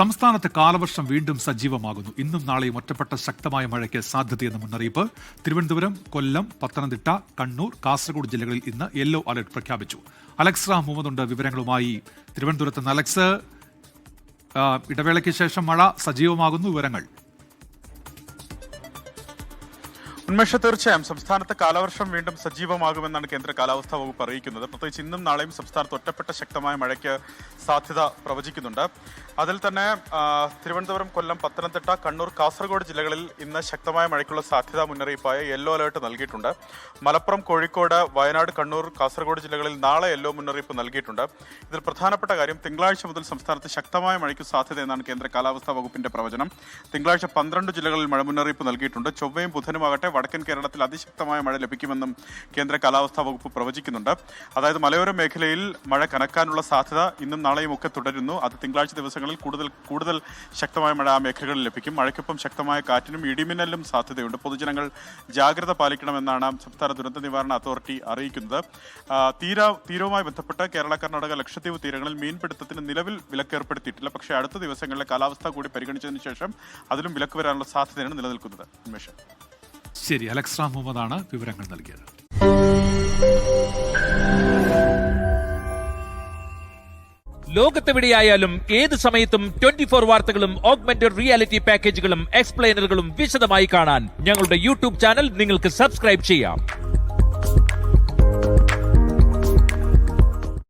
സംസ്ഥാനത്ത് കാലവർഷം വീണ്ടും സജീവമാകുന്നു. ഇന്നും നാളെയും ഒറ്റപ്പെട്ട ശക്തമായ മഴയ്ക്ക് സാധ്യതയെന്ന മുന്നറിയിപ്പ്. തിരുവനന്തപുരം, കൊല്ലം, പത്തനംതിട്ട, കണ്ണൂർ, കാസർഗോഡ് ജില്ലകളിൽ ഇന്ന് യെല്ലോ അലർട്ട് പ്രഖ്യാപിച്ചു. അലക്സ് മുഹമ്മദുണ്ട് വിവരങ്ങളുമായി. തിരുവനന്തപുരത്ത് നിന്ന് അലക്സ്, ഇടവേളയ്ക്ക് ശേഷം മഴ സജീവമാകുന്നു, വിവരങ്ങൾ. ഉന്മേഷ, തീർച്ചയായും സംസ്ഥാനത്ത് കാലവർഷം വീണ്ടും സജീവമാകുമെന്നാണ് കേന്ദ്ര കാലാവസ്ഥാ വകുപ്പ് അറിയിക്കുന്നത്. പ്രത്യേകിച്ച് ഇന്നും നാളെയും സംസ്ഥാനത്ത് ഒറ്റപ്പെട്ട ശക്തമായ മഴയ്ക്ക് സാധ്യത പ്രവചിക്കുന്നുണ്ട്. അതിൽ തന്നെ തിരുവനന്തപുരം, കൊല്ലം, പത്തനംതിട്ട, കണ്ണൂർ, കാസർഗോഡ് ജില്ലകളിൽ ഇന്ന് ശക്തമായ മഴയ്ക്കുള്ള സാധ്യതാ മുന്നറിയിപ്പായ യെല്ലോ അലേർട്ട് നൽകിയിട്ടുണ്ട്. മലപ്പുറം, കോഴിക്കോട്, വയനാട്, കണ്ണൂർ, കാസർഗോഡ് ജില്ലകളിൽ നാളെ യെല്ലോ മുന്നറിയിപ്പ് നൽകിയിട്ടുണ്ട്. ഇതിൽ പ്രധാനപ്പെട്ട കാര്യം, തിങ്കളാഴ്ച മുതൽ സംസ്ഥാനത്ത് ശക്തമായ മഴയ്ക്ക് സാധ്യത എന്നാണ് കേന്ദ്ര കാലാവസ്ഥാ വകുപ്പിന്റെ പ്രവചനം. തിങ്കളാഴ്ച 12 ജില്ലകളിൽ മഴ മുന്നറിയിപ്പ് നൽകിയിട്ടുണ്ട്. ചൊവ്വയും ബുധനുമാകട്ടെ വടക്കൻ കേരളത്തിൽ അതിശക്തമായ മഴ ലഭിക്കുമെന്നും കേന്ദ്ര കാലാവസ്ഥാ വകുപ്പ് പ്രവചിക്കുന്നുണ്ട്. അതായത് മലയോര മേഖലയിൽ മഴ കനക്കാനുള്ള സാധ്യത ഇന്നും നാളെയും ഒക്കെ തുടരുന്നു. അത് തിങ്കളാഴ്ച ദിവസങ്ങളിൽ കൂടുതൽ ശക്തമായ മഴ ആ മേഖലകളിൽ ലഭിക്കും. മഴയ്ക്കൊപ്പം ശക്തമായ കാറ്റിനും ഇടിമിന്നലിനും സാധ്യതയുണ്ട്. പൊതുജനങ്ങൾ ജാഗ്രത പാലിക്കണമെന്നാണ് സംസ്ഥാന ദുരന്ത നിവാരണ അതോറിറ്റി അറിയിക്കുന്നത്. തീരവുമായി ബന്ധപ്പെട്ട് കേരള, കർണാടക, ലക്ഷദ്വീപ് തീരങ്ങളിൽ മീൻപിടുത്തത്തിന് നിലവിൽ വിലക്ക് ഏർപ്പെടുത്തിയിട്ടില്ല. പക്ഷേ അടുത്ത ദിവസങ്ങളിലെ കാലാവസ്ഥ കൂടി പരിഗണിച്ചതിന് ശേഷം അതിലും വിലക്ക് വരാനുള്ള സാധ്യതയാണ് നിലനിൽക്കുന്നത്. ഉന്മേഷം. ശരി, അലക്സ് മുഹമ്മദാണ് വിവരങ്ങൾ നൽകിയത്. ലോകത്തെവിടെയായാലും ഏത് സമയത്തും 24 വാർത്തകളും ഓഗ്മെന്റഡ് റിയാലിറ്റി പാക്കേജുകളും എക്സ്പ്ലെയിനറുകളും വിശദമായി കാണാൻ ഞങ്ങളുടെ യൂട്യൂബ് ചാനൽ നിങ്ങൾക്ക് സബ്സ്ക്രൈബ് ചെയ്യാം.